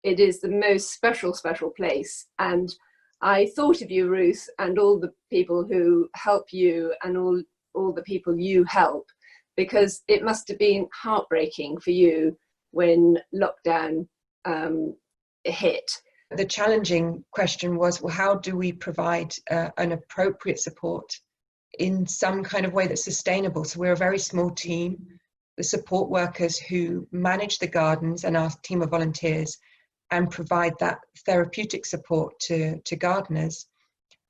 it is the most special place. And I thought of you, Ruth, and all the people who help you and all the people you help, because it must have been heartbreaking for you when lockdown hit. The challenging question was, well, how do we provide an appropriate support in some kind of way that's sustainable? So we're a very small team. The support workers who manage the gardens and our team of volunteers and provide that therapeutic support to gardeners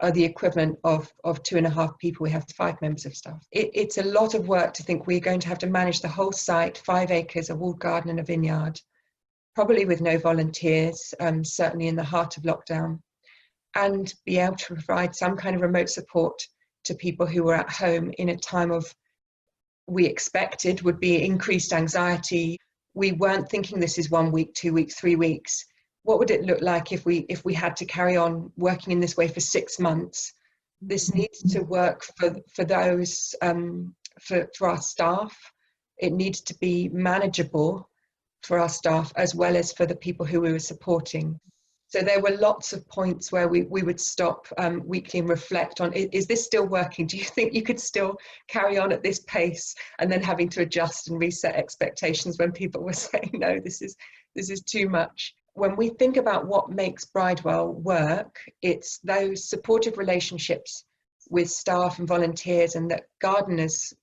are the equivalent of 2.5 people. We have 5 members of staff. It's a lot of work to think we're going to have to manage the whole site, 5 acres, a walled garden and a vineyard, probably with no volunteers, certainly in the heart of lockdown, and be able to provide some kind of remote support to people who were at home in a time of, we expected would be increased anxiety. We weren't thinking this is 1 week, 2 weeks, 3 weeks. What would it look like if we had to carry on working in this way for 6 months? This needs to work for those, for our staff. It needs to be manageable for our staff as well as for the people who we were supporting. So there were lots of points where we would stop weekly and reflect on, is this still working? Do you think you could still carry on at this pace? And then having to adjust and reset expectations when people were saying, no, this is too much. When we think about what makes Bridewell work, it's those supportive relationships with staff and volunteers and that gardeners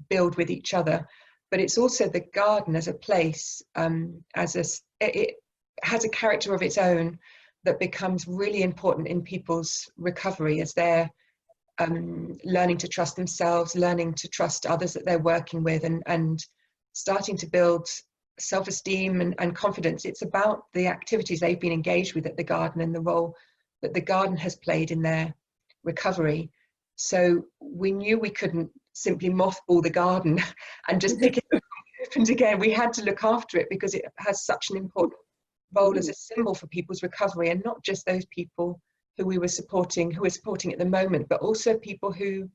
build with each other. But it's also the garden as a place, it has a character of its own that becomes really important in people's recovery as they're learning to trust themselves, learning to trust others that they're working with, and starting to build self-esteem and confidence. It's about the activities they've been engaged with at the garden and the role that the garden has played in their recovery. So we knew we couldn't simply mothball the garden and just pick it up and open again. We had to look after it because it has such an important role as a symbol for people's recovery, and not just those people who we're supporting at the moment, but also people who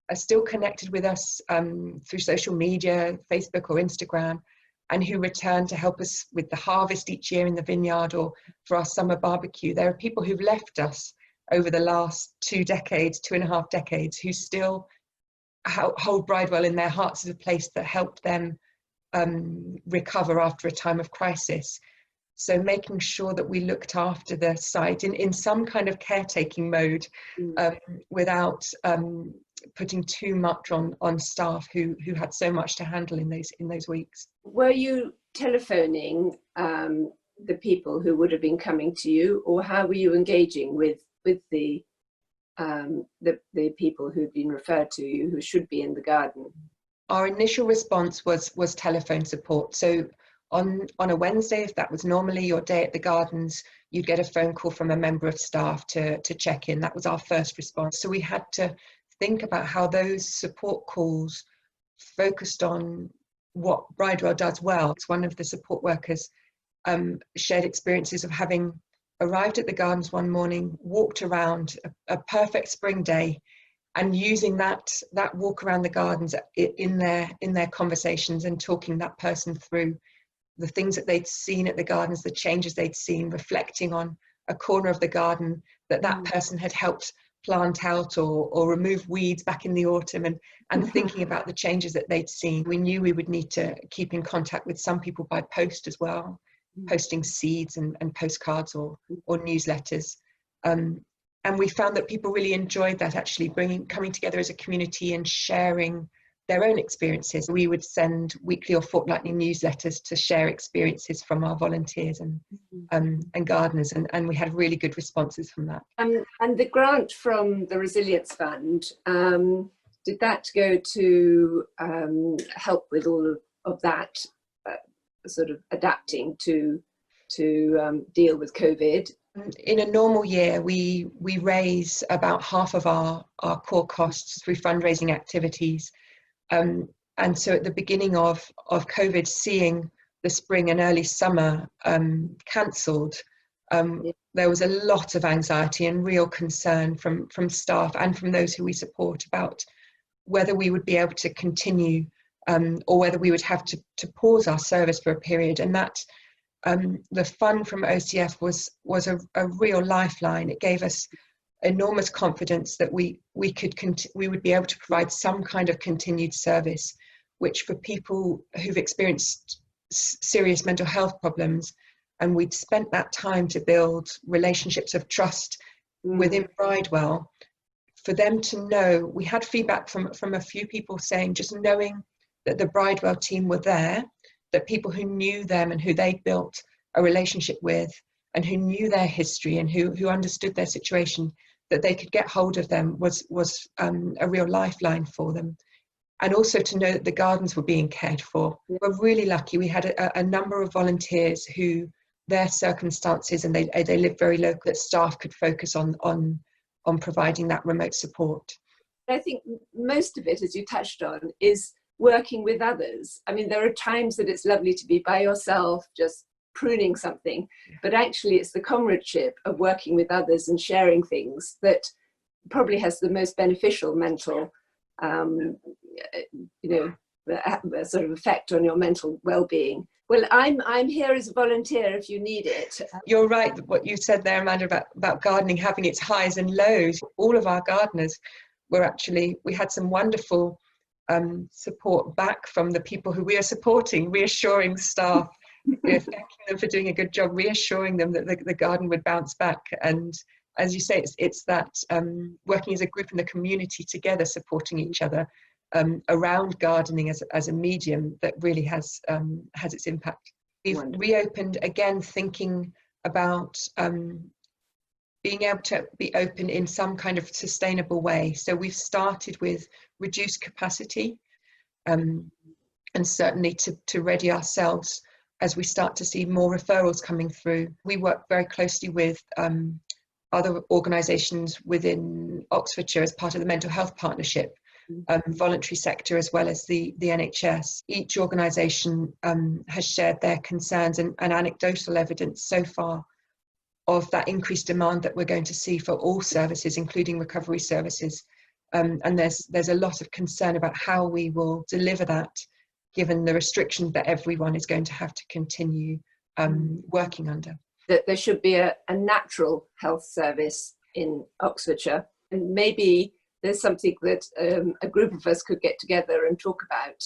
are still connected with us through social media, Facebook or Instagram, and who return to help us with the harvest each year in the vineyard or for our summer barbecue. There are people who've left us over the last 2.5 decades, who still hold Bridewell in their hearts as a place that helped them recover after a time of crisis. So making sure that we looked after the site in some kind of caretaking mode, without putting too much on staff who had so much to handle in those weeks. Were you telephoning the people who would have been coming to you, or how were you engaging with the people who'd been referred to you who should be in the garden? Our initial response was telephone support. So on a Wednesday, if that was normally your day at the gardens, you'd get a phone call from a member of staff to check in. That was our first response. So we had to think about how those support calls focused on what Bridewell does well. It's one of the support workers shared experiences of having arrived at the gardens one morning, walked around a perfect spring day, and using that walk around the gardens in their conversations and talking that person through the things that they'd seen at the gardens, the changes they'd seen, reflecting on a corner of the garden that person had helped plant out or remove weeds back in the autumn, and thinking about the changes that they'd seen. We knew we would need to keep in contact with some people by post as well, posting seeds and postcards or newsletters. And we found that people really enjoyed that, actually coming together as a community and sharing their own experiences. We would send weekly or fortnightly newsletters to share experiences from our volunteers and gardeners, and we had really good responses from that. And the grant from the Resilience Fund, did that go to help with all of that sort of adapting to deal with COVID? In a normal year, we raise about half of our core costs through fundraising activities. And so at the beginning of COVID, seeing the spring and early summer cancelled, there was a lot of anxiety and real concern from staff and from those who we support about whether we would be able to continue or whether we would have to pause our service for a period. And that the fund from OCF was a real lifeline. It gave us enormous confidence that we would be able to provide some kind of continued service, which for people who've experienced serious mental health problems, and we'd spent that time to build relationships of trust within Bridewell, for them to know. We had feedback from a few people saying just knowing that the Bridewell team were there, that people who knew them and who they'd built a relationship with and who knew their history and who understood their situation, that they could get hold of them was a real lifeline for them. And also to know that the gardens were being cared for. We're really lucky. We had a number of volunteers who their circumstances, and they live very local, that staff could focus on providing that remote support. I think most of it, as you touched on, is working with others. I mean, there are times that it's lovely to be by yourself, just pruning something, but actually it's the comradeship of working with others and sharing things that probably has the most beneficial mental, sort of effect on your mental well-being. Well, I'm here as a volunteer if you need it. You're right, what you said there, Amanda, about gardening having its highs and lows. All of our gardeners we had some wonderful support back from the people who we are supporting, reassuring staff, thanking them for doing a good job, reassuring them that the garden would bounce back. And as you say, it's that working as a group in the community together, supporting each other around gardening as a medium that really has its impact. We've reopened again, thinking about being able to be open in some kind of sustainable way. So we've started with reduced capacity, and certainly to ready ourselves as we start to see more referrals coming through. We work very closely with other organisations within Oxfordshire as part of the Mental Health Partnership, voluntary sector as well as the NHS. Each organisation has shared their concerns and anecdotal evidence so far of that increased demand that we're going to see for all services, including recovery services. And there's a lot of concern about how we will deliver that, given the restrictions that everyone is going to have to continue working under. That there should be a natural health service in Oxfordshire, and maybe there's something that a group of us could get together and talk about